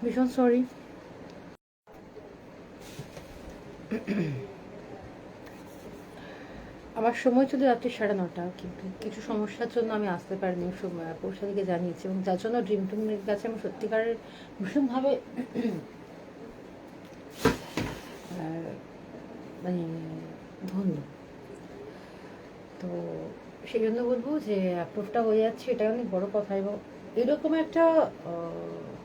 ভীষণ সরি। আমার সময় ছিল রাত্রি 9:30, কিন্তু কিছু সমস্যার জন্য আমি আসতে পারিনি। পৌষাদিকে জানিয়েছি, এবং যার জন্য ড্রিম টুমের কাছে আমি সত্যিকারের ভীষণভাবে মানে ধন্য। তো সেই জন্য বলবো যে অ্যাপ্রুভটা হয়ে যাচ্ছে, এটা অনেক বড় কথা। এবং এরকম একটা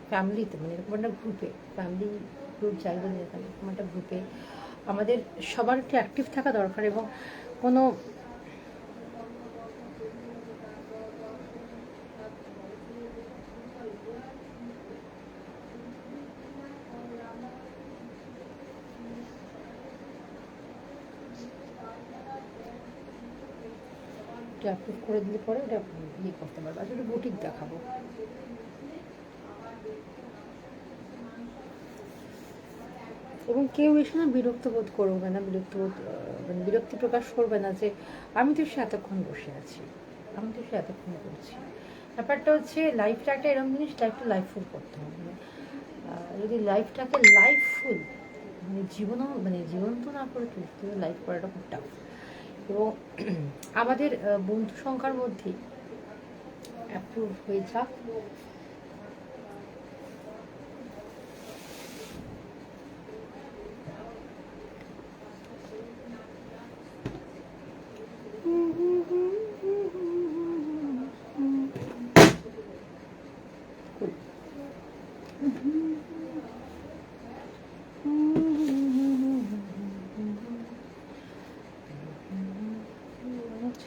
ফ্যামিলিতে, মানে এরকম একটা গ্রুপে, ফ্যামিলি গ্রুপ যাই বলি না কেন, এরকম একটা গ্রুপে আমাদের সবার একটু অ্যাক্টিভ থাকা দরকার। এবং কোনো অ্যাপ্রুভ করে দিলে পরে ওটা ইয়ে করতে পারবো। আসলে বুটিক দেখাবো। এবং কেউ এসে না বিরক্ত বোধ করবে না, মানে বিরক্তি প্রকাশ করবে না যে আমি তো সে এতক্ষণ বসে আছি, আমি তো সে এতক্ষণ করছি। ব্যাপারটা হচ্ছে লাইফটা একটা এরকম জিনিস, লাইফটা লাইফফুল করতে হবে। যদি লাইফটাকে লাইফফুল, মানে জীবন তো না করে তুলতে, লাইফ করাটা খুব টাফ। এবং আমাদের বন্ধু সংখ্যার মধ্যেই অ্যাপ্রুভ হয়ে যাক।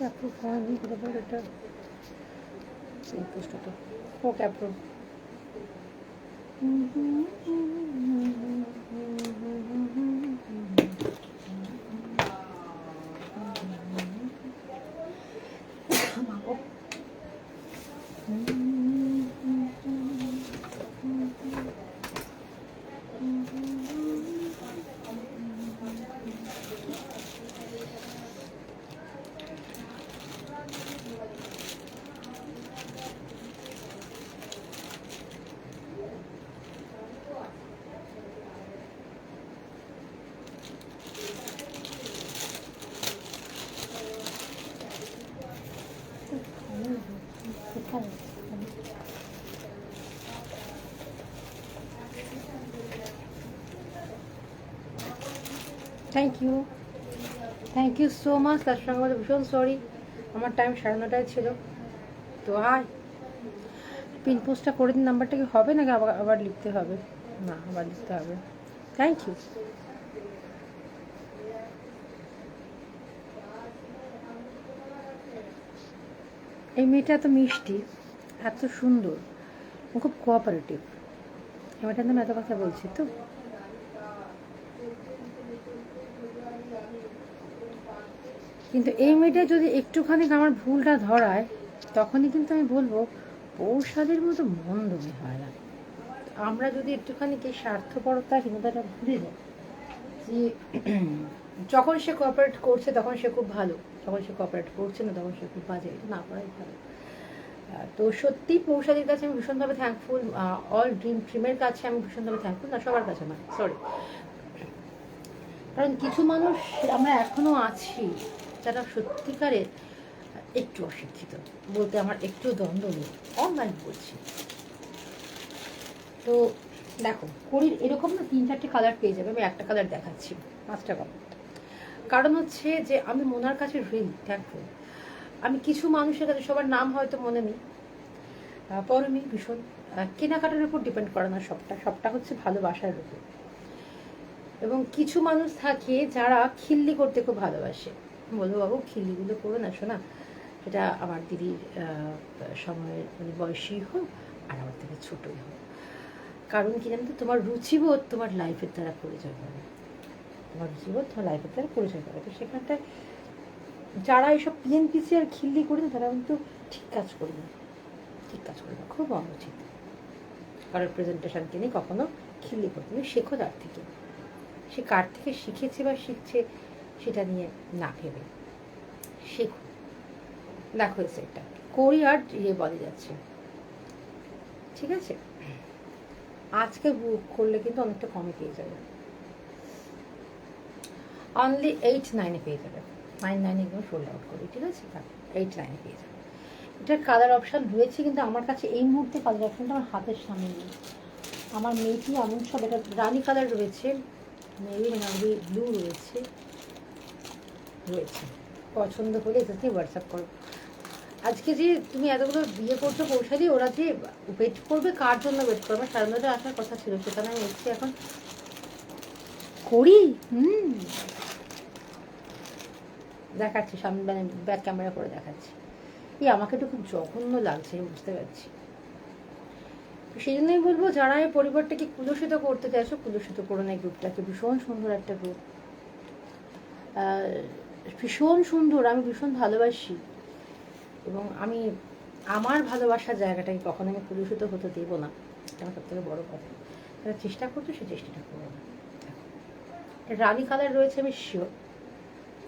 অ্যাপ্রুভ হয়নি, এটা এই পোস্টটা okay approve. Thank you so much. তার সঙ্গে আমাদের ভীষণ সরি, আমার টাইম 9:30 ছিল। তো পিন পোস্টটা করে দিন। নাম্বারটা কি হবে নাকি আবার লিখতে হবে? না, আবার লিখতে হবে। Thank you. এই মেয়েটা এত মিষ্টি, এত সুন্দর, ও খুব কোঅপারেটিভ। এই মেয়েটার নাম এত কথা বলছি তো। কিন্তু এই মেয়েটা যদি একটুখানি আমার ভুলটা ধরায়, তখনই কিন্তু আমি বলবো পৌষাদের মতো মন্দ মেয়ে হয় না। আমরা যদি একটুখানি কি স্বার্থপরতাহীনতাটা ভুলে যাই, যে যখন সে কোঅপারেট করছে তখন সে খুব ভালো, যখন সে কোঅপারেট করছে না তখন সে খুব বাজে, এটা না করাই ভালো। তো সত্যি পৌষাদের কাছে আমি ভীষণভাবে থ্যাঙ্কফুল। অল ড্রিমের কাছে আমি ভীষণভাবে থ্যাঙ্কফুল, না সবার কাছে না, সরি। কারণ কিছু মানুষ আমরা এখনো আছি যারা সত্যিকারের একটু অশিক্ষিত, বলতে আমার একটু দ্বন্দ্ব নেই, অনলাইন বলছি। তো দেখো, করির এরকম না 3-4টে কালার পেয়ে যাবে। আমি একটা কালার দেখাচ্ছি, 5টা কালার। কারণ হচ্ছে যে আমি মোনার কাছে রিয়েলি থ্যাঙ্কফুল। আমি কিছু মানুষের কাছে, সবার নাম হয়তো মনে নেই, পরমি ভীষণ কেনাকাটার উপর ডিপেন্ড করে না, সবটা হচ্ছে ভালোবাসার উপর। এবং কিছু মানুষ থাকে যারা খিল্লি করতে খুব ভালোবাসে। বলবো বাবু খিল্লিগুলো করো না শোনা, সেটা আমার দিদির সময়ের মানে বয়সী হোক আর আমার থেকে ছোটই হোক। কারণ কি জানতো, তোমার রুচিবোধ তোমার লাইফের দ্বারা পরিচয় করে, তোমার রুচিবোধ তোমার লাইফের দ্বারা পরিচয় করে। তো সেখানটায় যারা এইসব পিএনপিসি আর খিল্লি করে না, তারা কিন্তু ঠিক কাজ করে না, খুব অনুচিত। কারোর প্রেজেন্টেশনকে নিয়ে কখনো খিল্লি করতে নেই। শেখো তার থেকে, সে কার থেকে শিখেছে বা শিখছে সেটা নিয়ে না ভেবে শেখো। দেখো এটা করি আর ইয়ে বলে যাচ্ছে, ঠিক আছে। আজকে বুক করলে কিন্তু অনেকটা কমে পেয়ে যাবে, অনলি 8-9 পেয়ে যাবে। 9-9 একদম সোল্ড আউট করি, ঠিক আছে? 8-9 পেয়ে যাবে। এটার কালার অপশান রয়েছে, কিন্তু আমার কাছে এই মুহূর্তে কালার অপশানটা আমার হাতের সামনে নেই। আমার মেয়েটি এমন সব, এটা রানি কালার রয়েছে, মেবি নাভি ব্লু রয়েছে, পছন্দ হলে এটাতে হোয়াটসঅ্যাপ করো। আজকে যে তুমি এতগুলো বিয়ে করছো পৌঁছালি, ওরা যে ওয়েট করবে, কার জন্য ওয়েট করবে? 9:30 আসার কথা ছিল, সেখানে আমি এসেছি এখন করি। দেখাচ্ছি সামনে, মানে ব্যাক ক্যামেরা করে দেখাচ্ছি। আমাকে তো খুব জঘন্য লাগছে, বুঝতে পারছি। সেই জন্যই বলবো, যারা এই পরিবারটাকে কুলুষিত করতে চাইছো, কুলুষিত করো না। এই গ্রুপটাকে ভীষণ সুন্দর একটা গ্রুপ, ভীষণ সুন্দর, আমি ভীষণ ভালোবাসি, এবং আমি আমার ভালোবাসার জায়গাটাকে কখনো আমি কুলুষিত হতে দেবো না। এটা আমার সব থেকে বড় কথা। যারা চেষ্টা করছো, সে চেষ্টাটা করবো না। রানি কালার রয়েছে, আমি শিওর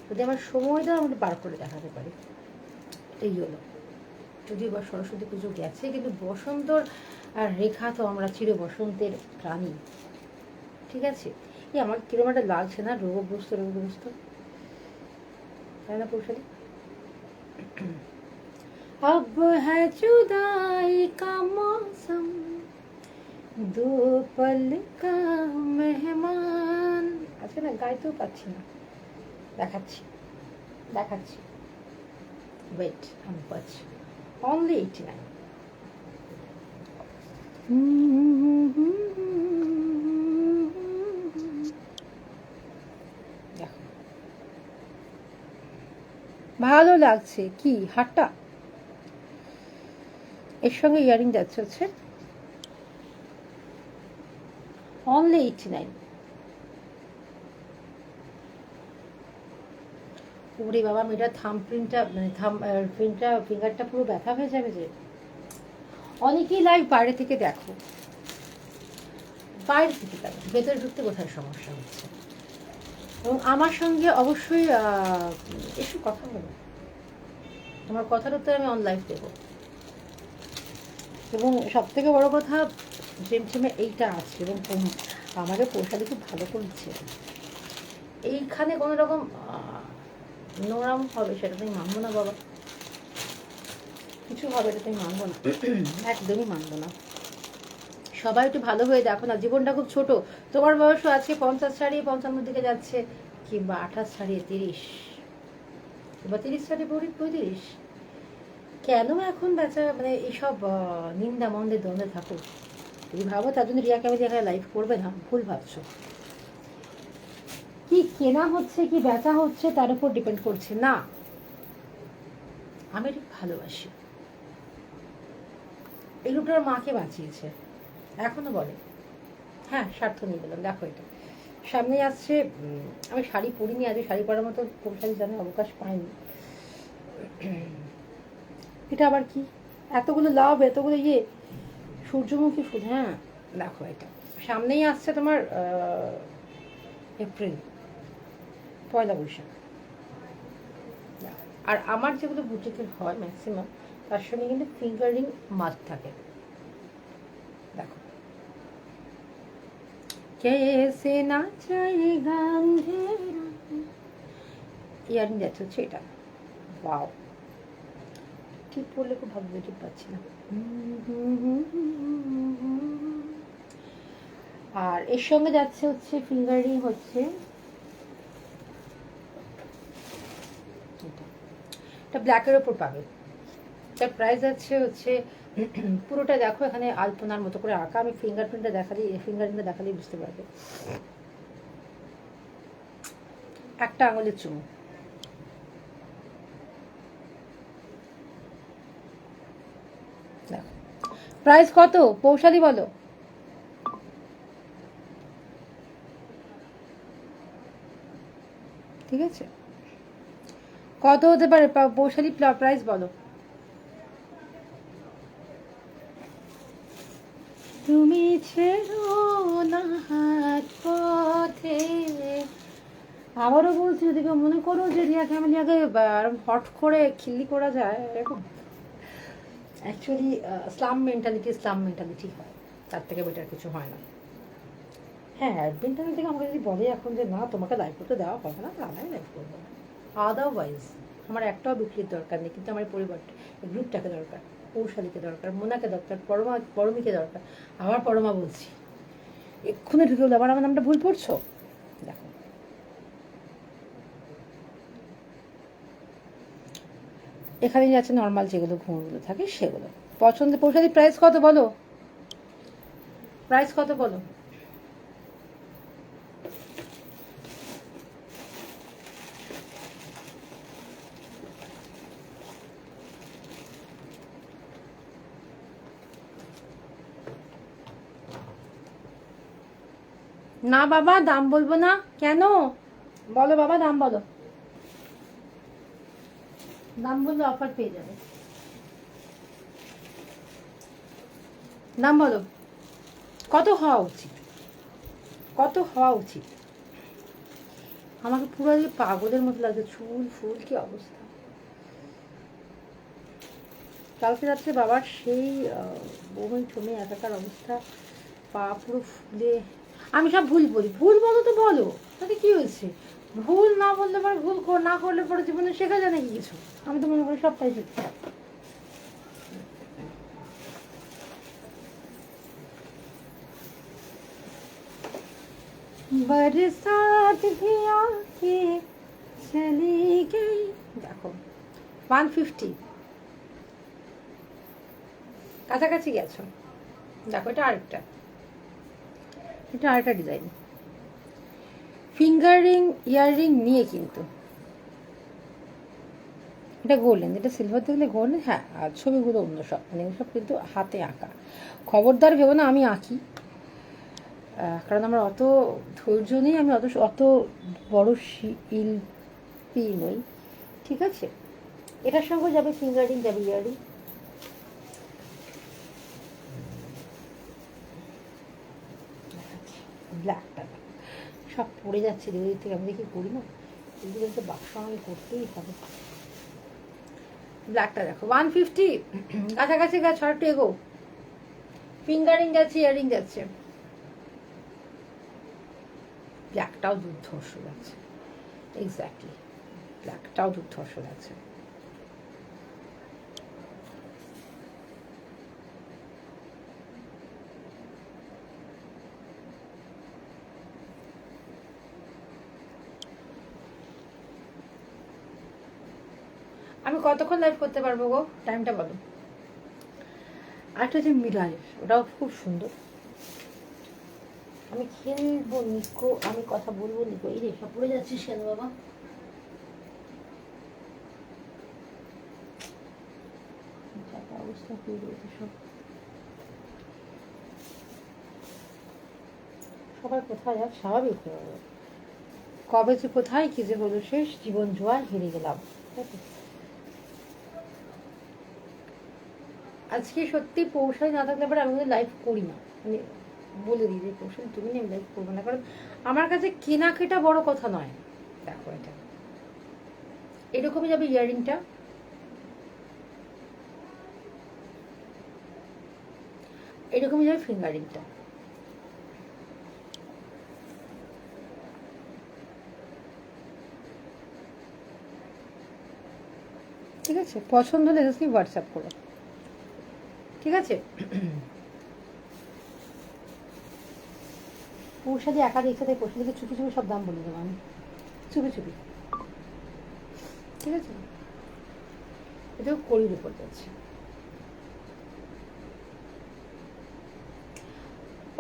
যদি আমার সময় দেওয়া আমি বার করে দেখাতে পারি। এই হলো, যদিও বা সরস্বতী পুজো গেছে, কিন্তু বসন্তর আর রেখা তো আমরা চির বসন্তের প্রাণী, ঠিক আছে? আমার কিরম একটা লাগছে না, রোগগ্রস্ত, তাই না পৌঁছালি? अब है जुदाई का मौसम, दो पल का मेहमान। আজকে না গাইতেও পাচ্ছি না, দেখাচ্ছি ওয়েট, আমি পাচ্ছি অনলি 89। ভালো লাগছে কি হাটটা, এর সঙ্গে ইয়ারিং যাচ্ছে হচ্ছে অনলি 89। ওরে বাবা, মেয়েটার থাম প্রিন্টটা, মানে ফিঙ্গারটা পুরো ব্যথা হয়ে যাবে যে। অনেকেই লাইভ বাইরে থেকে দেখো, ভেতরে ঢুকতে কোথায় সমস্যা হচ্ছে, এবং আমার সঙ্গে অবশ্যই একটু কথা বলো। তোমার কথার উত্তর আমি অনলাইভ দেবো। এবং সব থেকে বড় কথা, ঝেমঝেমে এইটা আছে, এবং আমাকে পৌঁছালে খুব ভালো করছে। এইখানে কোনো রকম নোংরাম হবে সেটা তুমি মানবো না বাবা, কিছু হবে এটা তুমি মানবো না, একদমই মানবো না। সবাই একটু ভালো হয়ে দেখো না, জীবনটা খুব ছোট। তোমার বয়সও আজকে 50 ছাড়িয়ে 55 দিকে যাচ্ছে, কিংবা 28 ছাড়িয়ে 30, কিংবা 30 ছাড়িয়ে 35। কেন এখন বেচা, মানে এইসব নিন্দা মন্দের দ্বন্দ্বে থাকো? যদি ভাবো তার জন্য রিয়া ক্যামেরা লাইভ করবে না, ভুল ভাবছো। কি কেনা হচ্ছে, কি বেচা হচ্ছে, তার উপর ডিপেন্ড করছে না। আমি ঠিক ভালোবাসি, এই লোকটার মাকে বাঁচিয়েছে, এখনো বলে। হ্যাঁ, স্বার্থ নিয়ে গেলাম। দেখো এটা সামনে আসছে, আমি শাড়ি পরিনি, আজ শাড়ি পরার মতো কোন শাড়ি জানার অবকাশ পাইনি। এটা আবার কি, এতগুলো লাভ, এতগুলো সূর্যমুখী ফুল। হ্যাঁ দেখো, এটা সামনেই আসছে তোমার এপ্রিল, পয়লা বৈশাখ। আর আমার যেগুলো বুটিকের হয় ম্যাক্সিমাম, তার সঙ্গে কিন্তু ফিঙ্গারিং মাস্ট থাকে। দেখো कैसे ना जाएगा अंधेरा, ইয়ারিং যাচ্ছে হচ্ছে এটা। ওয়াও, ঠিক পড়লে খুব ভালো, ঠিক পাচ্ছি না। আর এর সঙ্গে যাচ্ছে হচ্ছে ফিঙ্গারিং হচ্ছে এটা ব্ল্যাকের ওপর পাবে। তার প্রাইস আছে হচ্ছে পুরোটা দেখো, এখানে আলপনার মতো করে আঁকা। আমি ফিঙ্গারপ্রিন্টটা ফিঙ্গারিংটা দেখালেই বুঝতে পারবে। একটা আঙুলের চুমু, দেখো। প্রাইস কত পৌশালি বলো? ঠিক আছে, কত হতে পারে পৌশালি? প্রাইস বলো। তুমি ছেড়ো না হাত পথে। আবারও বলছি, যদি কেউ মনে করো যে রিয়া ক্যামেলিয়াকে হট করে খিল্লি করা যায়, এরকম অ্যাকচুয়ালি ইসলাম মেন্টালিটি হয়, তার থেকে বেটার কিছু হয় না। হ্যাঁ, অ্যাডমিন চ্যানেল থেকে আমাকে যদি বলে এখন যে না তোমাকে লাইভ করতে দেওয়া হবে না, তাহলে আমি লাইভ করবো না। আদারওয়াইজ আমার একটাও বিক্রির দরকার নেই, কিন্তু আমার পরিবারটা, গ্রুপটাকে দরকার, পৌশালীকে দরকার, মোনাকে দরকার, পরমীকে দরকার। আবার পরমা বলছি, এক্ষুনি ঢুকে বলে আবার আমার নামটা ভুল পড়ছো। দেখো, এখানে যাচ্ছে নর্মাল যেগুলো ঘুমগুলো থাকে সেগুলো পছন্দের। পৌশালী প্রাইস কত বলো, প্রাইস কত বলো? না বাবা দাম বলবো না। কেন বলো বাবা, দাম বলো। দাম বললে অফার পেয়ে যাবে। দাম বলো, কত হওয়া উচিত, কত হওয়া উচিত? আমাকে পুরো পাগলের মতো লাগছে, চুল ফুল কি অবস্থা। কালকে রাত্রে বাবার সেই বমি টমি একাকার অবস্থা, পা পুরো ফুলে। আমি সব ভুল বলি, ভুল বলো তো বলো, তাতে কি হয়েছে? ভুল না বললে পরে, ভুল না করলে পরে জীবনে শেখা যায় নাকি কিছু? আমি তো মনে করি সবটাই শিখতে। बरसात भी आके चली गई। দেখো 150 কাছাকাছি গেছো। দেখো এটা আরেকটা, এটা আরেকটা ডিজাইন, ফিঙ্গারিং ইয়াররিং নিয়ে, কিন্তু এটা গোল্ডেন, এটা সিলভার দেখলে গোল্ডেন। হ্যাঁ, আর ছবিগুলো অন্য সব, মানে সব কিন্তু হাতে আঁকা। খবরদার ভেবো না আমি আঁকি, কারণ আমার অত ধৈর্য নেই, আমি অত বড় শিল্পী নই, ঠিক আছে? এটার সঙ্গে যাবে ফিঙ্গারিং, যাবে ইয়ারিং। ব্ল্যাকটা সব পড়ে যাচ্ছে দিক থেকে, আমি দেখি করি না, এগুলো তো বাক্স আমাকে করতেই হবে। ব্ল্যাকটা দেখো 150 কাছাকাছি গেছে, আর একটু এগো। ফিঙ্গারিং যাচ্ছে, ইয়ারিং যাচ্ছে। ব্ল্যাকটাও দুর্ধর্ষ লাগছে, এক্স্যাক্টলি ব্ল্যাকটাও দুর্ধর্ষ লাগছে। আমি কতক্ষণ লাইভ করতে পারবো গো, টাইমটা বলো। আরেকটা যে মিরারের, ওটাও খুব সুন্দর। আমি খেলবো নিকো, আমি কথা বলবো নিকো। এই রেখা পড়ে যাচ্ছিস কেন বাবা? অবস্থা হয়ে রয়েছে সব। সবাই কোথায় যাক, স্বাভাবিক হয়ে যাবে। কবে যে কোথায় কি যে হলো, শেষ জীবন জোয়ার হেরে গেলাম। আজকে সত্যি পৌঁছায় না থাকলে পরে আমি লাইভ করি না, মানে বলে দিই যে পৌঁছায় তুমি আমি লাইভ করবো না, কারণ আমার কাছে কেনাকাটা বড় কথা নয়। দেখো এটা এরকমই যাবে, ইয়াররিংটা এরকমই যাবে, ফিঙ্গারিংটা। ঠিক আছে, পছন্দ হলে জাস্ট হোয়াটসঅ্যাপ করো, ঠিক আছে? পৌষাদি একা দেখতে তাই পৌষাদিকে চুপি চুপি সব দাম বলে দেবো আমি, চুপি চুপি, ঠিক আছে? এটাও কড়ির উপর যাচ্ছে,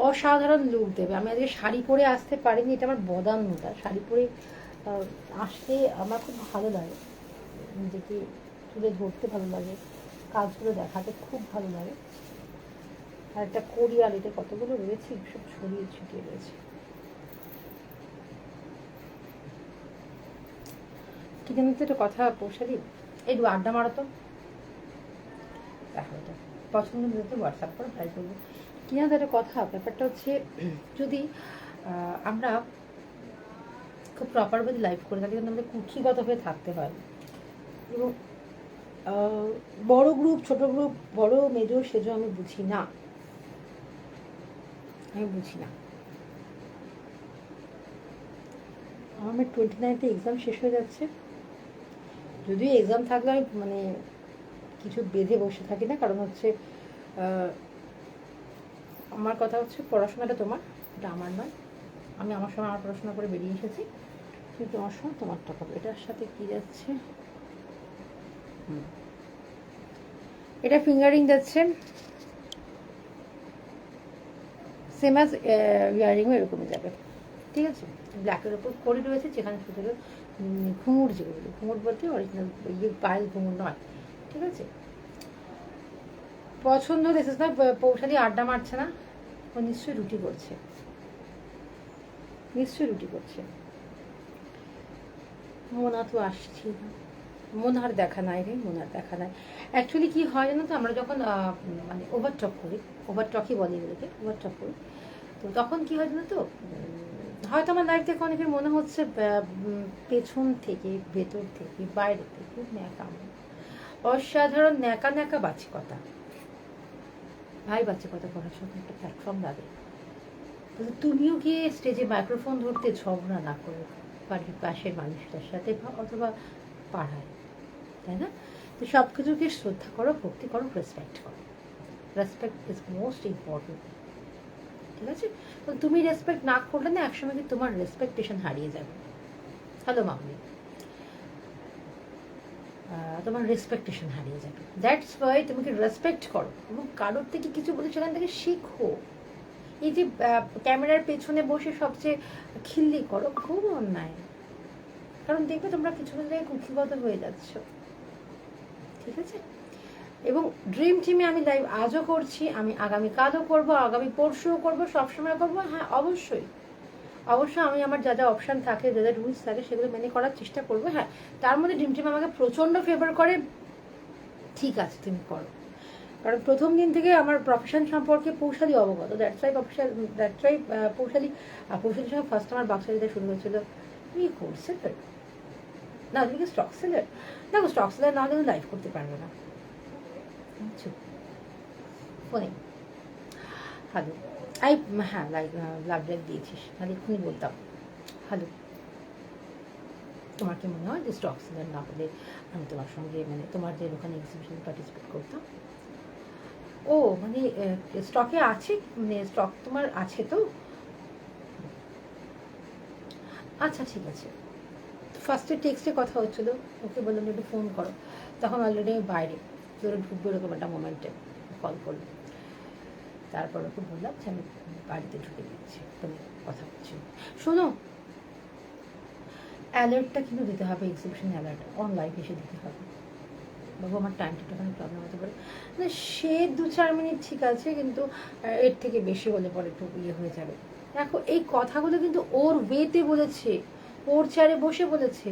অসাধারণ লুক দেবে। আমি আজকে শাড়ি পরে আসতে পারিনি, এটা আমার বদান্যতা। শাড়ি পরে আসতে আমার খুব ভালো লাগে, নিজেকে তুলে ধরতে ভালো লাগে, কাজগুলো দেখাতে খুব ভালো লাগে। আর একটা কোরিয়ার, এটা কতগুলো রয়েছে সব ছড়িয়ে ছিটিয়ে রয়েছে। ঠিক আছে, একটা কথা পৌঁছালি, এই আড্ডা মারো তো। দেখো এটা পছন্দ হলে হোয়াটসঅ্যাপ করে ট্রাই করবো। কি না একটা কথা, ব্যাপারটা হচ্ছে যদি আমরা খুব প্রপারভাবে লাইভ করে থাকি, কিন্তু আমাদের কুক্ষিগত হয়ে থাকতে হয়। এবং বড় গ্রুপ, ছোট গ্রুপ, বড় মেজো সেজো আমি বুঝি না। আমি বুঝি না। আমার 29তে এক্সাম শেষ হয়ে যাচ্ছে, যদিও এক্সাম থাকলে আমি মানে কিছু বেঁধে বসে থাকি না, কারণ হচ্ছে আমার কথা হচ্ছে পড়াশোনাটা তোমার, এটা আমার নয়। আমি আমার সময় আমার পড়াশোনা করে বেরিয়ে এসেছি, কিন্তু তোমার সময় তোমারটা পাবে। এটার সাথে কি যাচ্ছে, এটা ফিঙ্গারিং যাচ্ছে, সেম অ্যাজ ইয়ারিংও এরকমই যাবে, ঠিক আছে। ব্ল্যাকের ওপর করি রয়েছে, যেখানে শুধু ঘুঙুর, যেগুলো ঘুঙুর বলতে অরিজিনাল ইয়ে পায়েল ঘুঙুর নয়, ঠিক আছে। পছন্দ দেখেছ না, পৌশালি আড্ডা মারছে না, ও নিশ্চয়ই রুটি করছে, নিশ্চয়ই রুটি করছে। মোনা তো আসছি না, মোনার দেখা নাই রে, মোনার দেখা নাই। অ্যাকচুয়ালি কী হয় জানো তো, আমরা যখন মানে ওভারটক করি, ওভারটকই বলে এগুলোকে, ওভারটক করি, তো তখন কী হয় জানো তো, হয়তো আমার লাইফ থেকে অনেকের মনে হচ্ছে পেছন থেকে, ভেতর থেকে, বাইরে থেকে ন্যাকা, অসাধারণ ন্যাকা ন্যাকা বাচিকতা। ভাই বাচিকতা করার সময় একটা প্ল্যাটফর্ম লাগে, তুমিও গিয়ে স্টেজে মাইক্রোফোন ধরতে ঝগড়া না করে বাড়ির পাশের মানুষটার সাথে অথবা পাড়ায়, তাই না? তো সব কিছুকে শ্রদ্ধা করো, ভক্তি করো, রেসপেক্ট করো। রেসপেক্ট ইজ মোস্ট ইম্পর্টেন্ট, ঠিক আছে। তো তুমি রেসপেক্ট না করলে না, একসময় কি তোমার রেসপেকটেশন হারিয়ে যাবে। হ্যালো মামনি, তোমার রেসপেকটেশন হারিয়ে যাবে। দ্যাটস ওয়াই তোমাকে রেসপেক্ট করো, এবং কারোর থেকে কিছু বলে সেখান থেকে শিখো। এই যে ক্যামেরার পেছনে বসে সবচেয়ে খিল্লি করো, খুব অন্যায়। কারণ দেখবে তোমরা কিছু জায়গায় কুক্ষিগত হয়ে যাচ্ছ, ঠিক আছে। এবং ড্রিম টিমে আমি লাইভ আজও করছি, আমি আগামীকালও করবো, আগামী পরশুও করবো, সবসময় করবো। হ্যাঁ অবশ্যই, অবশ্যই আমি আমার যা যা অপশান থাকে, যা যা রুলস থাকে, সেগুলো মেনে করার চেষ্টা করবো। হ্যাঁ, তার মধ্যে ড্রিম টিম আমাকে প্রচণ্ড ফেভার করে, ঠিক আছে তুমি করো। কারণ প্রথম দিন থেকে আমার প্রফেশন সম্পর্কে পৌশালি অবগত, দ্যাটস ওয়াই পৌশালির সঙ্গে ফার্স্ট আমার বাক্সারিতে শুরু হয়েছিল, তুমি হোলসেলার না, তুমি কি স্টক সেলার? দেখো স্টক সেলার না হলে লাইভ করতে পারবে না, বুঝছো। ফোনে হ্যালো, হ্যাঁ লাভ লাইভ দিয়েছিস, তাহলে এক্ষুনি বলতাম হ্যালো। তোমার কি মনে হয় যে স্টক সেলার না হলে আমি তোমার সঙ্গে মানে তোমার যে ওখানে এক্সিবিশনে পার্টিসিপেট করতাম? ও মানে স্টকে আছে, মানে স্টক তোমার আছে তো? আচ্ছা ঠিক আছে। ফার্স্টে টেক্সটে কথা হচ্ছিলো, ওকে বললাম একটু ফোন করো, তখন অলরেডি আমি বাইরে তোরা ঢুকবে এরকম একটা মোমেন্টে কল করলো। তারপর ওকে বললাম যে আমি বাড়িতে ঢুকে দিচ্ছি, তুমি কথা বলছি। শোনো, অ্যালার্টটা কিন্তু দিতে হবে, এক্সিবিশন অ্যালার্ট অনলাইন এসে দিতে হবে। বাবু আমার টাইমটা একটুখানি প্রবলেম হতে পারে না, সে 2-4 মিনিট ঠিক আছে, কিন্তু এর থেকে বেশি হলে পরে একটু ইয়ে হয়ে যাবে। দেখো এই কথাগুলো কিন্তু ওর ওয়েতে বলেছে, ওর চেয়ারে বসে বলেছে।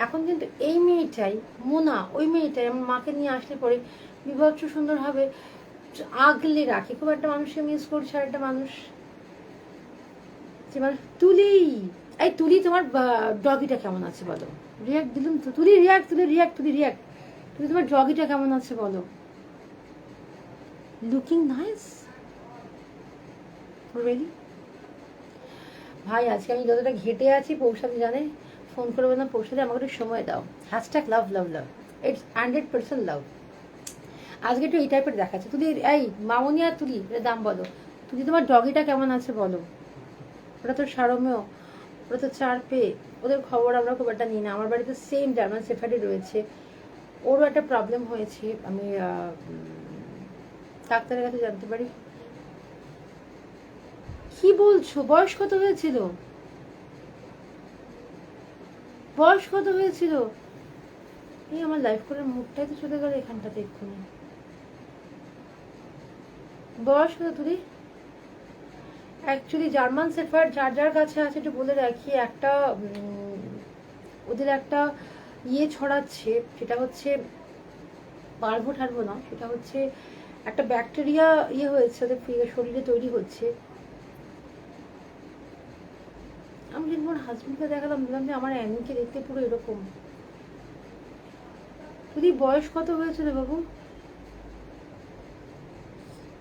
এখন কিন্তু এই মেয়েটাই, মোনা ওই মেয়েটাই আমার মাকে নিয়ে আসলে পরে বিভৎস সুন্দরভাবে আগলে রাখে। খুব একটা মানুষকে মিস করছে, আর একটা মানুষ যে মানে তুলি, এই তুলি তোমার ডগিটা কেমন আছে বলো? রিয়াক্ট দিলাম তো, তুলি রিয়াক্ট, তুলি রিয়াক্ট, তুলি রিয়াক্ট, তুমি তোমার ডগিটা কেমন আছে বলো? Looking nice really. ভাই আজকে আমি যতটা ঘেটে আছি, পৌঁছাতে জানে, ফোন করে বললাম পৌঁছাতে আমাকে একটু সময় দাও, hashtag love love love, it's 100% লাভ। আজকে একটু এই টাইপের দেখাচ্ছে। তুলি এই মামনি আর তুলি, এর দাম বলো। তুলি তোমার ডগিটা কেমন আছে বলো? ওটা তো সারমেয়, ওরা তো 4 পেয়ে, ওদের খবর আমরা খুব একটা নিই না। আমার বাড়িতে সেম জার্মান শেফার্ডই রয়েছে, ওরও একটা প্রবলেম হয়েছে, আমি ডাক্তারের কাছে জানতে পারি। কি বলছো? বয়স কত হয়েছিল? বয়স কত হয়েছিল? এই আমার লাইফ করার মুখটাই তো চলে গেল এখানটাতে এক্ষুনি। বয়স কত তুই? অ্যাকচুয়ালি জার্মান শেফার্ড যার যার কাছে আছে একটু বলে রাখি, একটা ওদের একটা ইয়ে ছড়াচ্ছে, সেটা হচ্ছে পারবো ঠারবো না, সেটা হচ্ছে একটা ব্যাকটেরিয়া ইয়ে হয়েছে ওদের শরীরে তৈরি হচ্ছে। আমি যেদিন আমার হাজবেন্ডকে দেখালাম, বললাম যে আমার অ্যানিকে দেখতে পুরো এরকম। যদি বয়স কত হয়েছিল বাবু?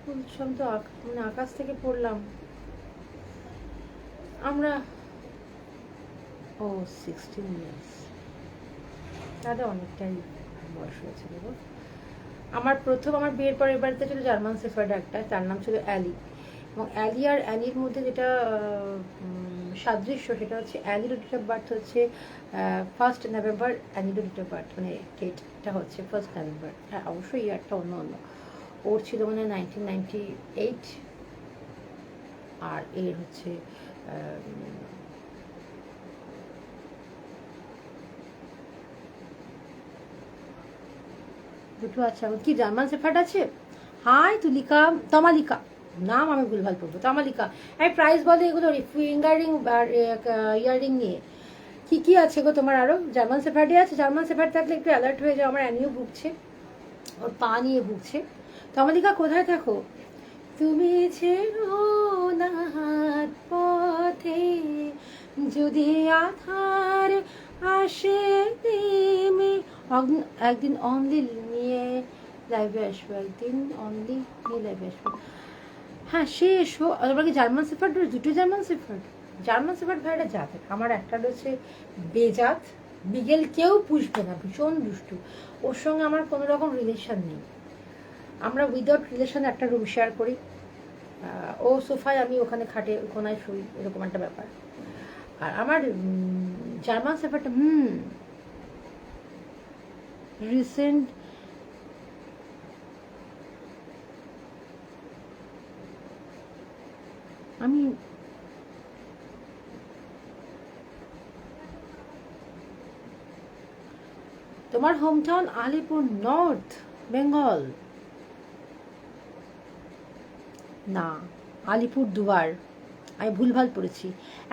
বলছি আমি তো মানে আকাশ থেকে পড়লাম। আমরা 16 ইয়ার্স, তাহলে অনেকটাই বয়স হয়েছে। দেখো আমার বিয়ের পরের বাড়িতে ছিল জার্মান শেফার্ড একটা, তার নাম ছিল অ্যালি। এবং অ্যালি আর অ্যালির মধ্যে যেটা সাদৃশ্য সেটা হচ্ছে অ্যালির ডেট অফ বার্থ হচ্ছে 1 নভেম্বর, অ্যালির ডেট অফ বার্থ মানে ডেটটা হচ্ছে 1 নভেম্বর। হ্যাঁ অবশ্যই ইয়ারটা অন্য অন্য, ওর ছিল মানে 1998 আর এর হচ্ছে দুটো আছে। কি জার্মান শেফার্ড আছে? হাই তুলিকা, তমালিকা নাম আমি ভুলভাল পড়বো, তমালিকা। এই প্রাইস বলে এগুলো ফিঙ্গারিং আর ইয়াররিং নিয়ে কি কি আছে গো তোমার? আরো জার্মান শেফার্ডই আছে? জার্মান শেফার্ড থাকলে একটু অ্যালার্ট হয়ে যাও। আমার অ্যানিও ভুগছে, ওর পা নিয়ে ভুগছে। তমালিকা কোথায় থাকো তুমি? ছেড়ো না হাত পথে যদি আধার আসে নেমে, একদিন অনলি নিয়ে লাইভে আসবো, একদিন অনলি নিয়ে লাইভে আসবো। হ্যাঁ সে এসো। তোমরা কি জার্মান শেফার্ড? দুটো জার্মান শেফার্ড। জার্মান শেফার্ড ভাইটা জাতের, আমার একটা রয়েছে বেজাত বিগেল, কেউ পুষবে না, ভীষণ দুষ্টু। ওর সঙ্গে আমার কোনো রকম রিলেশন নেই, আমরা উইদাউট রিলেশন একটা রুম শেয়ার করি। ও সোফায়, আমি ওখানে খাটে কোনায় শুই, এরকম একটা ব্যাপার। আর আমার জার্মান শেফার্ডটা রিসেন্ট আমি তোমার home town Alipur north Bengal না, আলিপুর দুয়ার। আমি ভুলভাল পড়েছি।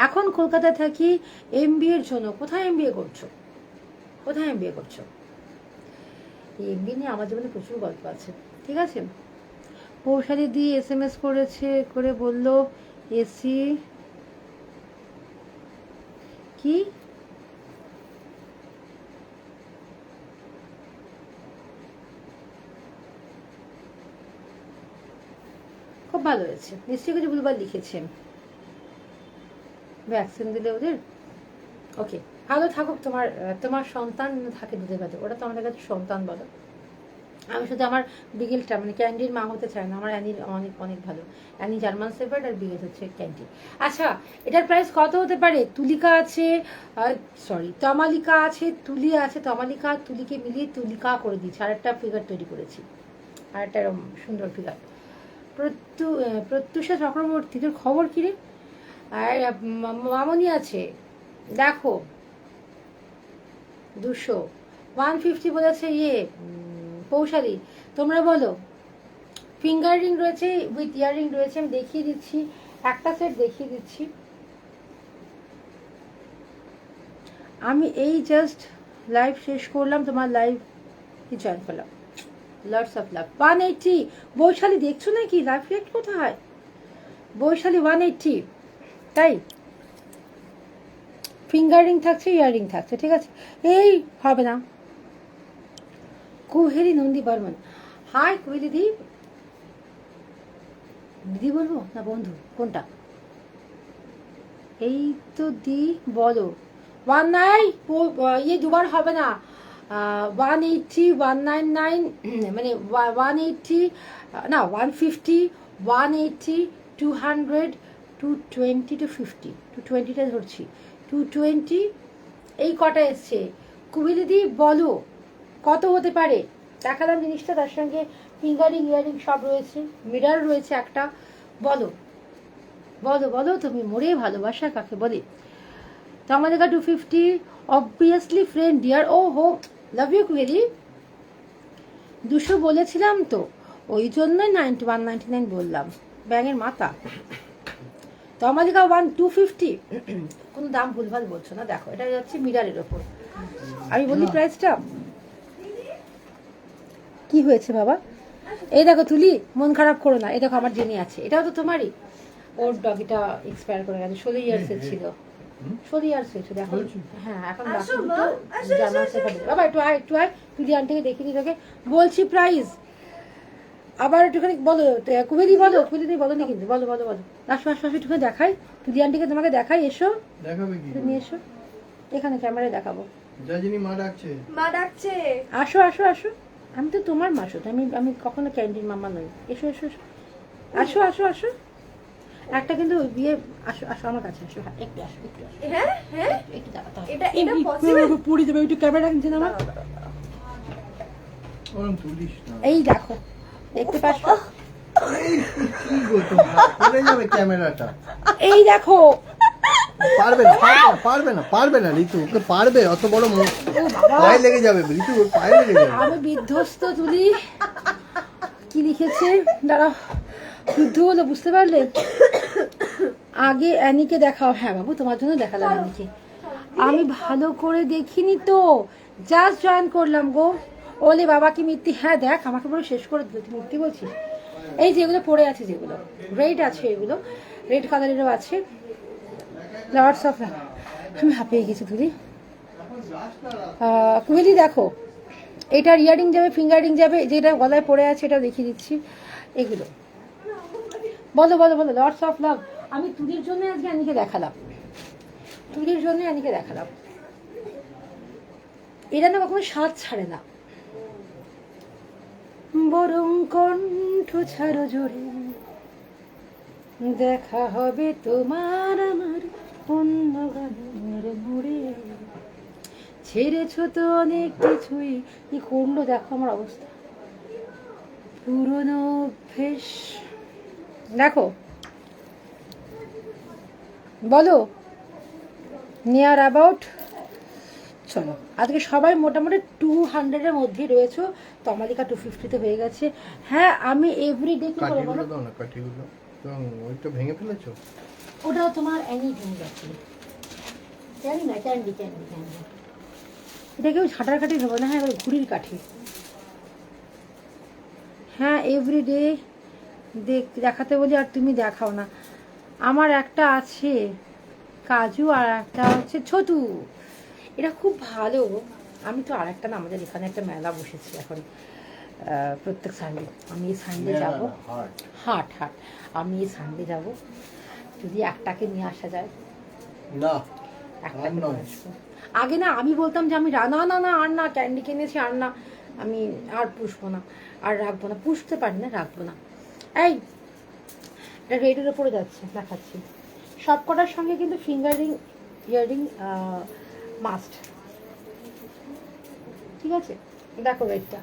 এখন কলকাতায় থাকি MBA এর জন্য। কোথায় MBA করছো? কোথায় MBA করছো? MBA নিয়ে আমার জীবনে প্রচুর গল্প আছে, ঠিক আছে। পৌশালি দিয়ে SMS করেছে, করে বলল এসি কি খুব ভালো হয়েছে, নিশ্চয়ই কিছু ভুলবার লিখেছে। ভ্যাকসিন দিলে ওদের ওকে, ভালো থাকুক। তোমার সন্তান থাকে দুধের ভাতে, ওটা তো আমাদের কাছে সন্তান বলো। আমি শুধু আমার বিগেলটা মানে ক্যান্ডির মা হতে চাই না, আমার অ্যানির অনেক অনেক ভালো। অ্যানি জার্মান শেফার্ড আর বিগেল হচ্ছে ক্যান্ডি। আচ্ছা এটার প্রাইস কত হতে পারে? তুলিকা আছে, সরি তমালিকা আছে, তুলি আছে, তমালিকা তুলিকে মিলিয়ে তুলিকা করে দিয়েছি, আর একটা ফিগার তৈরি করেছি, আর একটা এরকম সুন্দর ফিগার। প্রত্যুষা চক্রবর্তী, তোর খবর কি রে? আর মামনি আছে, দেখো 200 150 বলেছে পৌশালী। তোমরা বলো। ফিঙ্গার রিং রয়েছে, উইথ ইয়াররিং রয়েছে, আমি দেখিয়ে দিচ্ছি, একটা সেট দেখিয়ে দিচ্ছি। আমি এই জাস্ট লাইভ শেষ করলাম, তোমার লাইভ কি জয়েন করলাম। Lots of love. 180 বৈশালী দেখছো নাকি? লাইভ রিয়েক্ট কোথায়? বৈশালী 180, তাই ফিঙ্গার রিং থাকছে, ইয়াররিং থাকছে, ঠিক আছে। এই হবে না। কুহেলি নন্দী বর্মন, হাই কুহেলি দি। দিদি বলবো না বন্ধু, কোনটা? এই তো দি বলো। 19 দুবার হবে না। 180 199 মানে 180 না 150 180 200 220 to 50 220টা ধরছি, 220 এই কটা এসছে। কুহিলিদি বলো কত হতে পারে? দেখালাম জিনিসটা, তার সঙ্গে ফিঙ্গারিং ইয়ারিং সব রয়েছে, মিরার রয়েছে একটা। বলো বলো বলো, তুমি মরে ভালোবাসা কাকে বলে? তো আমাদের 250 অবভিয়াসলি ফ্রেন্ড ডিয়ার। ও হো, লাভ ইউ কুহেলি। 200 বলেছিলাম তো, ওই জন্যই 199 বললাম, ব্যাঙের মাথা। তো আমাদের 250 কোনো দাম ভুলভাল বলছো না। দেখো এটা যাচ্ছে মিরারের ওপর, আমি বলি প্রাইসটা কি হয়েছে বাবা। এই দেখো তুলি, মন খারাপ করো না, এই দেখো আমার জেনে আছে, এটাও তো তোমারই। ওর ডগিটা এক্সপায়ার করে গেছে, 16 ইয়ার্সের ছিল, 16 ইয়ার্স হয়েছে দেখো। হ্যাঁ এখন বাকি দুটো জার্মান শেফার্ড। বাবা একটু আয় তুলি আন্টিকে দেখিয়ে দিই তোকে, বলছি প্রাইস আবার একটুখানি বলো, কুবেলি বলো, কুবেলি বলো নি কিন্তু, বলো বলো বলো। আসো আসো আসো, একটুখানি দেখাই, তুলি আন্টিকে তোমাকে দেখাই, এসো। দেখাবে কি? নিয়ে এসো, এখানে ক্যামেরায় দেখাবো। জাজিনি মা ডাকছে। মা ডাকছে। আসো আসো আসো, আমি তো তোমার মা, শুধু আমি আমি কখনো ক্যান্ডির মামা নই। এসো এসো এসো, আসো আসো আসো। একটা কিন্তু বিয়ে, আসো আসো আমার কাছে আসো, হ্যাঁ একটু আসো একটু আসো, হ্যাঁ হ্যাঁ, একটু দাঁড়াতে হবে। এটা পসিবল? পুড়ে যাবে, একটু ক্যামেরা কিনছে না আমার। ওরম তুলিস না। এই দেখো, দেখতে পাচ্ছ? কি গো তোমার পড়ে যাবে ক্যামেরাটা। এই দেখো। পারবে না পারবে না পারবে না ঋতু, ওকে পারবে, অত বড় মুখ পায়ে লেগে যাবে ঋতু, ওর পায়ে লেগে যাবে। আমি বিধ্বস্ত। তুলি কি লিখেছে, দাঁড়াও, যুদ্ধ হলো, বুঝতে পারলে? আগে অ্যানিকে দেখাও। হ্যাঁ বাবু, তোমার জন্য দেখালাম অ্যানিকে। আমি ভালো করে দেখিনি তো, জাস্ট জয়েন করলাম গো। ওলে বাবা কি মিথ্যি, হ্যাঁ দেখ আমাকে পুরো শেষ করে দিল, তুই মিথ্যি বলছিস। এই যেগুলো পড়ে আছে, যেগুলো রেড আছে, এগুলো রেড কালারেরও আছে, লর্ডস অফ। আমি হাঁপিয়ে গেছি তুলি। কুহেলি দেখো, এটার ইয়ারিং যাবে, ফিঙ্গার রিং যাবে, যেটা গলায় পড়ে আছে এটা দেখিয়ে দিচ্ছি। এগুলো বলো বলো বলো, লর্ডস অফ লাভ। আমি তুলির জন্য আজকে অ্যানিকে দেখালাম, তুলির জন্য অ্যানিকে দেখালাম। এরা না কখনো স্বাদ ছাড়ে না। বরং কণ্ঠ ছাড়ো জোরে, দেখা হবে তোমার আমার অন্য গানের মোড়ে। ছেড়েছো তো অনেক কিছুই, কি করলো দেখো আমার অবস্থা, পুরনো অভ্যেস। দেখো বলো, নিয়ার অ্যাবাউট। চলো আজকে সবাই মোটামুটি 200-এর মধ্যেই রয়েছে, তমালিকা 250-তে হয়ে গেছে। হ্যাঁ আমি এভরিডে কি করে বলো, কাঠিগুলো দাও না, কাঠিগুলো তো ওইটা ভেঙে ফেলেছো। ওটা তোমার অ্যানি ভেঙে গেছে, জানি না, ক্যান্ডি ক্যান্ডি ক্যান্ডি। এটা কেউ ঝাঁটার কাঠি হবে না, হ্যাঁ এবার ঘুড়ির কাঠি। হ্যাঁ এভরিডে দেখাতে বলি আর তুমি দেখাও না। আমার একটা আছে কাজু আর একটা হচ্ছে ছোটু, এটা খুব ভালো। আমি তো আর একটা না, আমাদের এখানে একটা মেলা বসেছে এখন প্রত্যেক সানডে, আমি এই সানডে যাবো। হাট হাট, আমি এই সানডে যাব, যদি একটাকে নিয়ে আসা যায়। না একটাকে নিয়ে আসবো। আগে না আমি বলতাম যে আমি না না না আর না, ক্যান্ডি কিনেছি আর না, আমি আর পুষবো না, আর রাখবো না, পুষতে পারি না, রাখবো না। এই এটা রেডের ওপরে যাচ্ছে, দেখাচ্ছি। সব কটার সঙ্গে কিন্তু ফিঙ্গারিং ইয়ারিং মাস্ট, ঠিক আছে? দেখো রেডটা,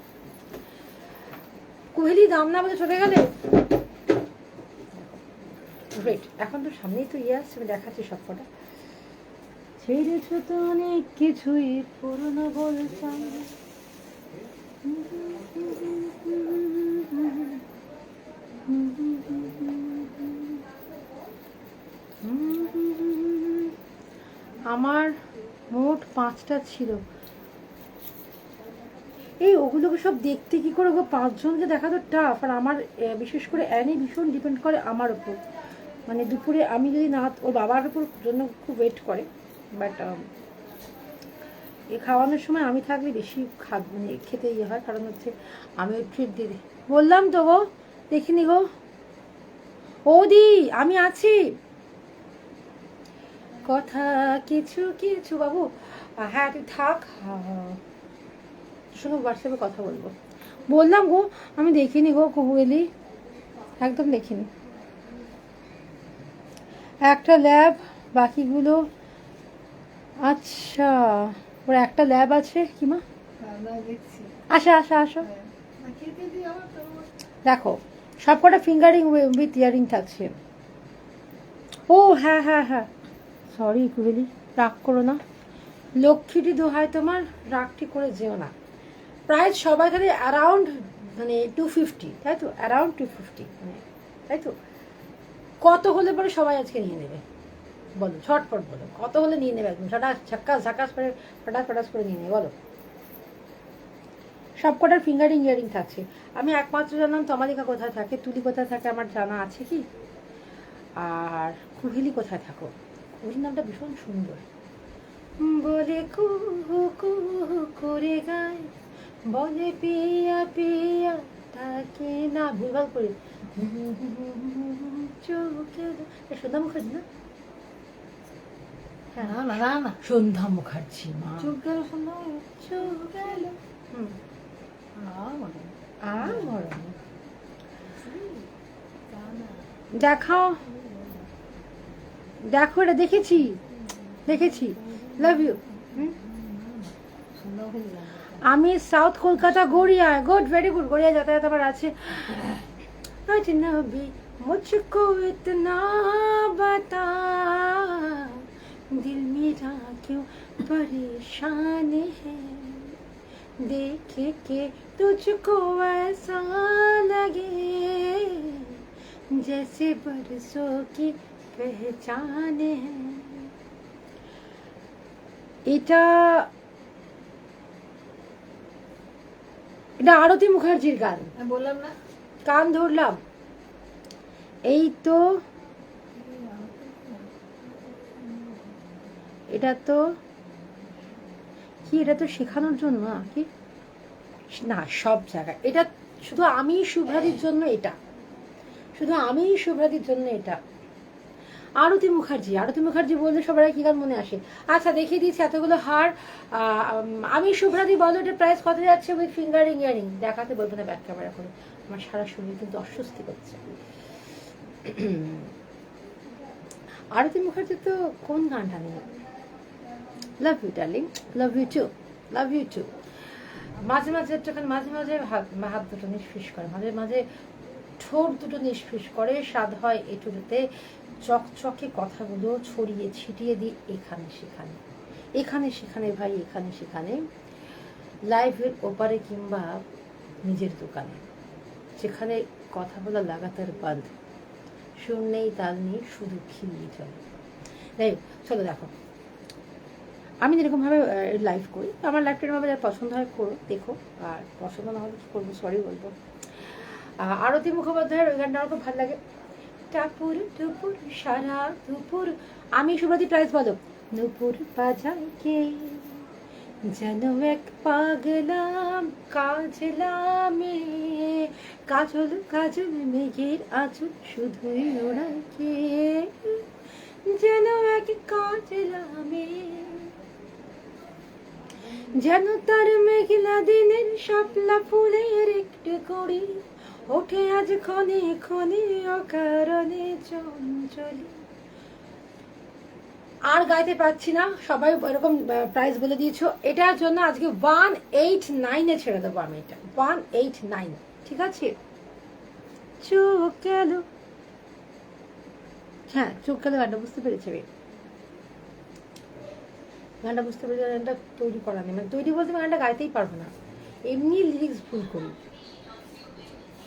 কোহেলি দাম না বলে চলে গেলে। রেড এখন তো সামনেই তো ইয়ে আসছে, দেখাচ্ছি সব কটা। ছেড়েছো তো অনেক কিছুই, পুরনো বলতাম। আমার মোট 5টা ছিল। এই ওগুলোকে সব দেখতে কি করে, 5জনকে দেখা তো টাফ। আর আমার বিশেষ করে অ্যানি ভীষণ ডিপেন্ড করে আমার ওপর, মানে দুপুরে আমি যদি না, ওর বাবার উপর জন্য খুব ওয়েট করে। বাট এ খাওয়ানোর সময় আমি থাকলে বেশি মানে খেতে ইয়ে হয়, কারণ হচ্ছে আমি ওই ট্রিট দিয়ে দিই। বললাম তো গো, দেখিনি গো ওদি, আমি আছি। কথা কিছু কিছু বাবু, হ্যাঁ তুই থাক, শোনো হোয়াটসঅ্যাপে কথা বলবো। বললাম গো আমি দেখিনি গো কুহুয়েলি, একদম দেখিনি। একটা ল্যাব, বাকিগুলো আচ্ছা, ওর একটা ল্যাব আছে কি মা? আসো আসো আসো, দেখো সব কটা ফিঙ্গারিং উইথ ইয়ারিং থাকছে। ও হ্যাঁ হ্যাঁ হ্যাঁ, সরি কুহেলি, রাগ করো না, লক্ষ্মীটি দোহায় তোমার, রাগটি করে যেও না। প্রায় সবাই খালি অ্যারাউন্ড মানে 250, তাই তো? অ্যারাউন্ড 250 মানে, তাই তো? কত হলে পরে সবাই আজকে নিয়ে নেবে বলো, ঝটপট বলো, কত হলে নিয়ে নেবে? একদম ঝাক্কাস ঝাক্কাস করে ফটাস ফটাস করে নিয়ে নেবে বলো। সব কটার ফিঙ্গারিং ইয়ারিং থাকছে। আমি একমাত্র জানলাম তমালিকা কোথায় থাকে, তুলি কোথায় থাকে আমার জানা আছে কি, আর কুহেলি কোথায় থাকো। কুহেলির নামটা ভীষণ সুন্দর। বলে কুহু কুহু করে গায়, বলে পিয়া পিয়া থাকে না, ভুলভাল করি। চোখের সন্ধ্যা মুখার্জি না? হ্যাঁ, না না না না, সন্ধ্যা মুখার্জি মা। চুপ গেল শুনলাম। চোখ গেল। হুম, মরণ। দেখাও, দেখো এটা দেখেছি, দেখেছি। Love you. আমি south Kolkata Garia. Good, very good. Garia যাতায়াত আমার আছে। अजनबी मुझको इतना बता, दिल मेरा क्यों परेशान है, देख के तुझको ऐसा लगे जैसे बरसों की पहचान है। এটা এটা আরতি মুখার্জির গান। আমি বললাম না, কান ধরলাম। এই তো এটা তো কি, এটা তো শেখানোর জন্য না কি না, সব জায়গায় এটা। শুধু আমি শুভ্রাদির জন্য এটা, শুধু আমি শুভ্রাদির জন্য এটা। আরতি মুখার্জি, আরতি মুখার্জি বললে সবার কি গান মনে আসে? আচ্ছা দেখিয়ে দিচ্ছি এতগুলো হার। আমি শুভ্রাদি বলো এটা প্রাইস কত যাচ্ছে উইথ ফিঙ্গারিং ইয়ারিং? দেখাতে বলবো না ব্যাক ক্যামেরা করে, আমার সারা শরীর কিন্তু অস্বস্তি করছে। আরতি মুখার্জি তো কোন গানটা নেই? Love you darling, love you too, love you too. মাঝে মাঝে একটুখানি, মাঝে মাঝে হাত দুটো নিষ্ফিস করে, মাঝে মাঝে ঠোঁট দুটো নিষ্ফিস করে, স্বাদ হয় এটুকুতে চকচকে কথাগুলো ছড়িয়ে ছিটিয়ে দিই এখানে সেখানে, এখানে সেখানে ভাই, এখানে সেখানে, লাইভের ওপারে কিংবা নিজের দোকানে, যেখানে কথা বলা লাগাতার বাঁধ, সুর নেই তাল নেই, শুধু খিল্লি চলে। যাই হোক, চলো দেখো আমি যেরকমভাবে লাইভ করি, আমার লাইভটা এরকমভাবে যার পছন্দ হয় করো, দেখো। আর পছন্দ না হলে কি করবো, সরি বলবো। আরতি মুখোপাধ্যায়ের ওই গানটা আমার খুব ভালো লাগে। টাপুর টুপুর সারা দুপুর। আমি শুভ্রাদি প্রাইস বলো। নুপুর বাজায় কে যেন এক পাগলাম কাজলামে, কাজল কাজল মেঘের আঁচল শুধুই ওড়ায় কে যেন এক কাজলামে, যেন তার মেঘলা দিনের শাপলা ফুলের একটু করি ওঠে আজ ক্ষণে ক্ষণে অকারণে চঞ্চলি। আর গাইতে পারছি না, সবাই এরকম প্রাইস বলে দিয়েছো। এটার জন্য আজকে 189-এ ছেড়ে দেবো আমি, এটা 189, ঠিক আছে? চোখ গেল, হ্যাঁ চোখ গেল গানটা বুঝতে পেরেছে, গানটা বুঝতে পেরেছে। গানটা তৈরি করা নেই, মানে তৈরি বলতে গানটা গাইতেই পারবো না, এমনি লিরিক্স ভুল করি।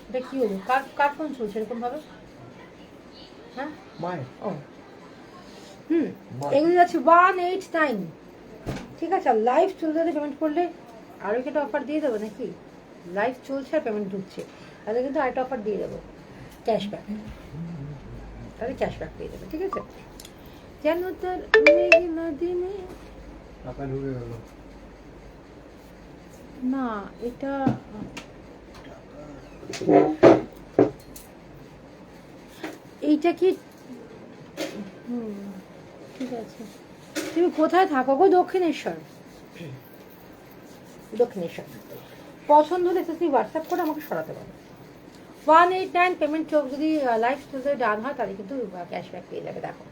এটা কি হলো, কার ফোন চলছে এরকম ভাবে? হ্যাঁ ও এগুলো যাচ্ছে 189, ঠিক আছে? আর লাইভ চলতে পেমেন্ট করলে আরও একটা অফার দিয়ে দেবো নাকি? লাইভ চলছে আর পেমেন্ট ঢুকছে, তাহলে কিন্তু আরেকটা অফার দিয়ে দেবো, ক্যাশব্যাক। তাহলে ক্যাশব্যাক পেয়ে দেবে, ঠিক আছে? যেন তার মেঘলা দিনে না, এটা এইটা কি? ঠিক আছে, তুমি কোথায় থাকো গো? দক্ষিণেশ্বর। দক্ষিণেশ্বর পছন্দ হলে তুমি হোয়াটসঅ্যাপ করে আমাকে সরাতে পারো। 189 পেমেন্ট চোখ যদি লাইভ চলতে ডান হয় তাহলে কিন্তু ক্যাশব্যাক পেয়ে যাবে, দেখো,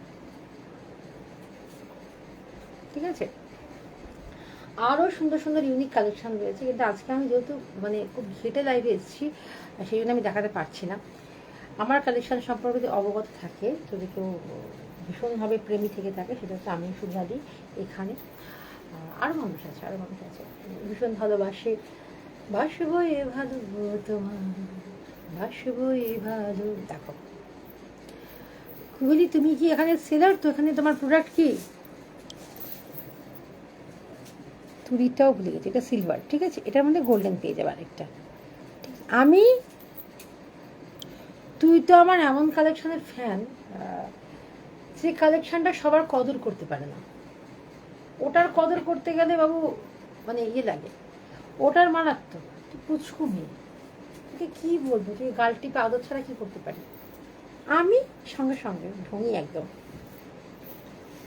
ঠিক আছে? আরও সুন্দর সুন্দর ইউনিক কালেকশন রয়েছে, কিন্তু আজকে আমি যেহেতু মানে খুব ঘেটে লাইভে এসেছি সেই জন্য আমি দেখাতে পারছি না। আমার কালেকশন সম্পর্কে যদি অবগত থাকে, যদি কেউ ভীষণভাবে প্রেমী থেকে থাকে, সেটা হচ্ছে আমি শুভ্রাদি। এখানে আরও মানুষ আছে, আরও মানুষ আছে ভীষণ ভালোবাসে। বাসবো এ ভালো তোমার, বাসবো এ ভালো। দেখো বলি, তুমি কি এখানে সেলার? তো এখানে তোমার প্রোডাক্ট কি? তুড়িটাও ভুলে গেছি, এটা সিলভার, ঠিক আছে? এটার মধ্যে গোল্ডেন পেয়ে যাবে আরেকটা। আমি, তুই তো আমার এমন কালেকশনের ফ্যান, যে কালেকশনটা সবার কদর করতে পারে না। ওটার কদর করতে গেলে বাবু মানে ইয়ে লাগে, ওটার মারাত্মক। তুই পুচকু মেয়ে, তোকে কি বলবো, তুই গাল টিপে আদর ছাড়া কি করতে পারি আমি? সঙ্গে সঙ্গে ঢঙি একদম,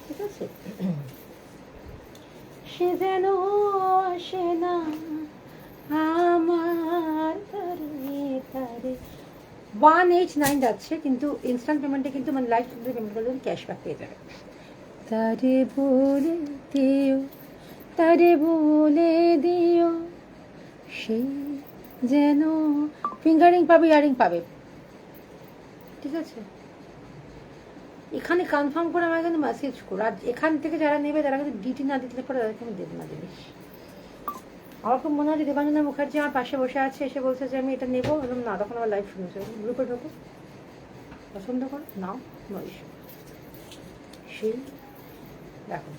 ঠিক আছে। সে যেন আসে না আমার তারে তারে 189 যাচ্ছে, কিন্তু ইনস্ট্যান্ট পেমেন্টে কিন্তু মানে লাইভ পেমেন্ট করলে ক্যাশব্যাক পেয়ে যাবে। তারে বলে দিও, তারে বলে দিও সে যেন ফিঙ্গারিং পাবে, ইয়ারিং পাবে, ঠিক আছে। এখানে কনফার্ম করে আমাকে কিন্তু মেসেজ করো, আর এখান থেকে যারা নেবে তারা কিন্তু ডিটি না দিতে পারে, তাদেরকে আমি দেবো না জিনিস। আমার খুব মনে হয় যে দেবাঞ্জনা মুখার্জি আমার পাশে বসে আছে, এসে বলছে যে আমি এটা নেবো, বললাম না, তখন আমার লাইভ শুনেছে, গ্রুপে ঢোকো, পছন্দ করো নাও, নো ইস্যু। সেই দেখো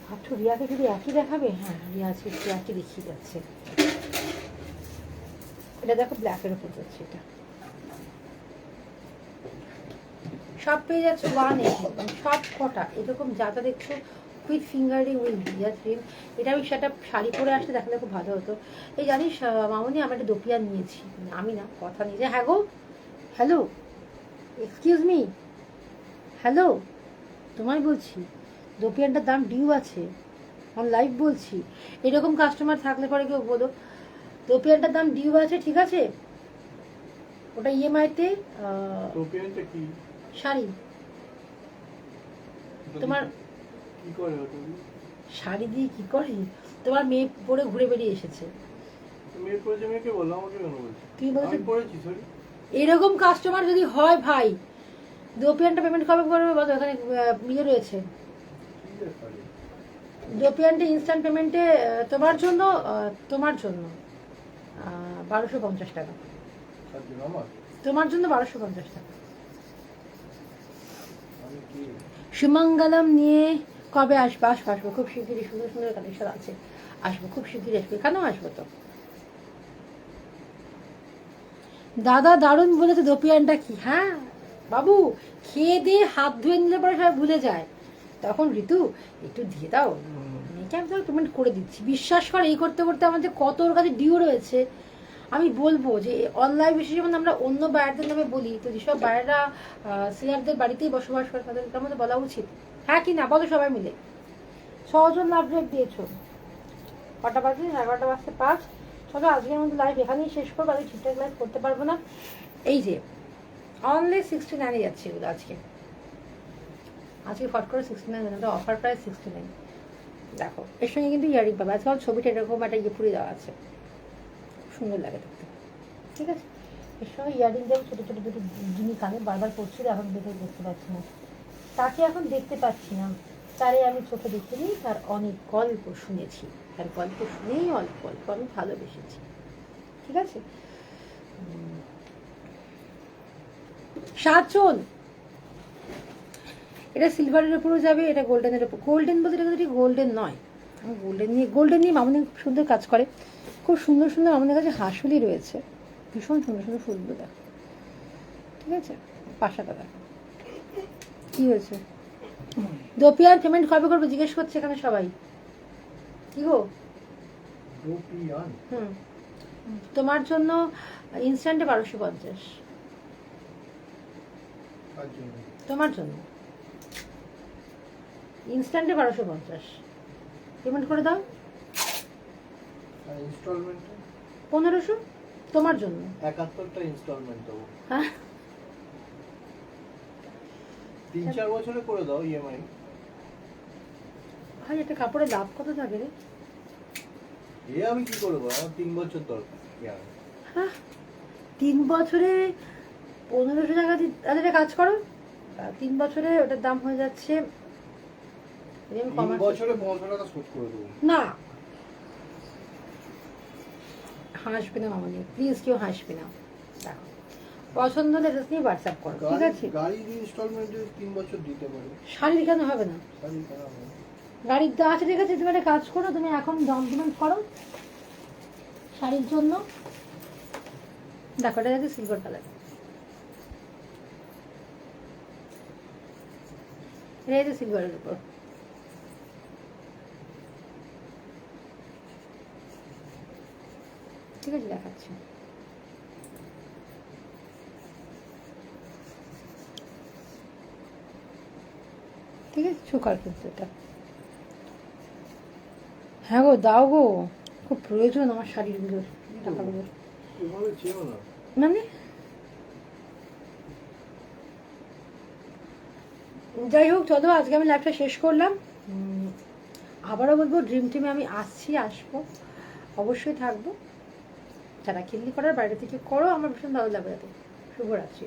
ভাবছো রিয়াকে যদি একই দেখাবে, হ্যাঁ রিয়া আছে একটু একই দেখিয়ে যাচ্ছে। এটা দেখো ব্ল্যাকের উপর যাচ্ছে, এটা সব পেয়ে যাচ্ছে 180, সব কটা এরকম যা যা দেখছো উইথ ফিঙ্গারিং উইথ রিয়া থ্রিম। এটা আমি সেটা শাড়ি পরে আসলে দেখালে খুব ভালো হতো। এই জানিস মামনি, আমি একটা দোপিয়ান নিয়েছি, আমি না কথা নিয়ে, হ্যাঁ গো, হ্যালো, এক্সকিউজ মি, হ্যালো, তোমায় বলছি দোপিয়ানটার দাম ডিউ আছে, আমি লাইভ বলছি। এরকম কাস্টমার থাকলে পরে কেউ বলো দোপিয়ানটার দাম ডিউ আছে, ঠিক আছে, ওটা ইএমআইতে শাড়ি তোমার কি করে ওটা? শাড়ি দিয়ে কি করে, তোমার মেয়ে পরে ঘুরে বেরিয়ে এসেছে, মেয়ে পড়েছে, মেয়েকে বললাম, আমাকে কেন বলছিস? তুই বলছিস আমি পড়েছি, সরি। এরকম কাস্টমার যদি হয় ভাই, দোপিয়ানটা পেমেন্ট কবে করবে বলো, এখানে ইয়ে রয়েছে, দোপিয়ানটা ইনস্ট্যান্ট পেমেন্টে তোমার জন্য 1250 টাকা, তোমার জন্য 1250 টাকা। সুমঙ্গলম নিয়ে কবে আসবে? আসবো খুব শিগগিরই, সুন্দর সুন্দর কালেকশন আছে, আসবো খুব শিগগিরই, আসবে কেন আসবো তো। দাদা দারুণ বলেছে দোপিয়ানটা কি, হ্যাঁ বাবু, খেয়ে দিয়ে হাত ধুয়ে নিলে পরে সবাই ভুলে যায়, তখন ঋতু একটু দিয়ে দাও, মেয়েকে আমি তোমাকে পেমেন্ট করে দিচ্ছি, বিশ্বাস কর। এই করতে করতে আমাদের কত ওর কাছে ডিউ রয়েছে। আমি বলবো যে অনলাইন বিষয়ে যেমন আমরা অন্য বায়ারদের নামে বলি, তো যেসব বায়াররা সিনিয়রদের বাড়িতেই বসবাস করে তাদের মধ্যে বলা উচিত, হ্যাঁ কি না বলো সবাই মিলে। 6 জন লাভ রেট দিয়েছো, কটা বাজে? 11টা বাজতে 5। চলো আজকের মধ্যে লাইভ এখানেই শেষ করবো, আমি ঠিকঠাক লাইভ করতে পারবো না। এই যে অনলি 69 যাচ্ছে এগুলো আজকে ফট করে 69, অফার প্রাইস 69। দেখো এর সঙ্গে কিন্তু ইয়ারিং পাবে, আজকাল ছবিটা এরকম একটা ইয়ে পুরি দেওয়া আছে, সুন্দর লাগে দেখতে, ঠিক আছে। এর সঙ্গে ইয়ারিং দেওয়া ছোটো ছোটো দুটো জিনিস কানে বারবার পড়ছিল, এখন দেখে দেখতে পাচ্ছি না, তাকে এখন দেখতে পাচ্ছি না, তারে আমি চোখে দেখিনি, তার অনেক গল্প শুনেছি, তার গল্প শুনেই অল্প অল্প আমি ভালোবেসেছি, ঠিক আছে। 7 জন, এটা সিলভারের উপরও যাবে, এটা গোল্ডেনের উপর, গোল্ডেন বলতে এটা কিন্তু গোল্ডেন নয়, আমি গোল্ডেন নিয়ে মামনি খুব সুন্দর কাজ করে, খুব সুন্দর সুন্দর আমাদের কাছে হাঁসুলি রয়েছে, ভীষণ সুন্দর সুন্দর ফুলগুলো দেখো, ঠিক আছে। পাশাটা দেখো কি হয়েছে, দোপিয়ান পেমেন্ট কবে করবে জিজ্ঞেস করছে এখানে সবাই, কি গো? তোমার জন্য ইনস্ট্যান্টে 1250, তোমার জন্য ইনস্ট্যান্টে 1250 পেমেন্ট করে দাও, 1500 তোমার জন্য, 71টা ইনস্টলমেন্ট দেবো, হ্যাঁ 3-4 বছরে করে দাও ইএমআই। ভাই একটা কাপড়ে লাভ কত থাকে রে? আমি কি করবো, আমার 3 বছর দরকার। হ্যাঁ 3 বছরে 1500 টাকা দিয়ে কাজ করো, 3 বছরে ওটার দাম হয়ে যাচ্ছে, 3 বছরে 1500 টাকা শোধ করে দেবো। না হাসবে না মামনি, প্লিজ কেউ হাসবে না, দেখো পছন্দ হলে জাস্ট নিয়ে হোয়াটসঅ্যাপ করো, ঠিক আছে। গাড়ির ইনস্টলমেন্টে 3 বছর দিতে পারে, শাড়ির কেন হবে না? শাড়ি কেন হবে? গাড়ির তো আছে, ঠিক আছে, তুমি একটা কাজ করো, তুমি এখন ডাউন পেমেন্ট করো শাড়ির জন্য, দেখো এটা যাচ্ছে সিলভার কালার, এটা যাচ্ছে সিলভারের উপর, ঠিক আছে, দেখাচ্ছি। ঠিক আছে, চোকার কিন্তু এটা। হ্যাঁ গো, দাও গো, খুব প্রয়োজন আমার শাড়িগুলোর, টাকাগুলোর। মানে যাই হোক, চলো আজকে আমি লাইভটা শেষ করলাম। আবারও বলবো, ড্রিম টিমে আমি আসবো, অবশ্যই থাকবো। যারা খিল্লি করার বাইরে থেকে করো, আমার ভীষণ ভালো লাগবে। শুভরাত্রি।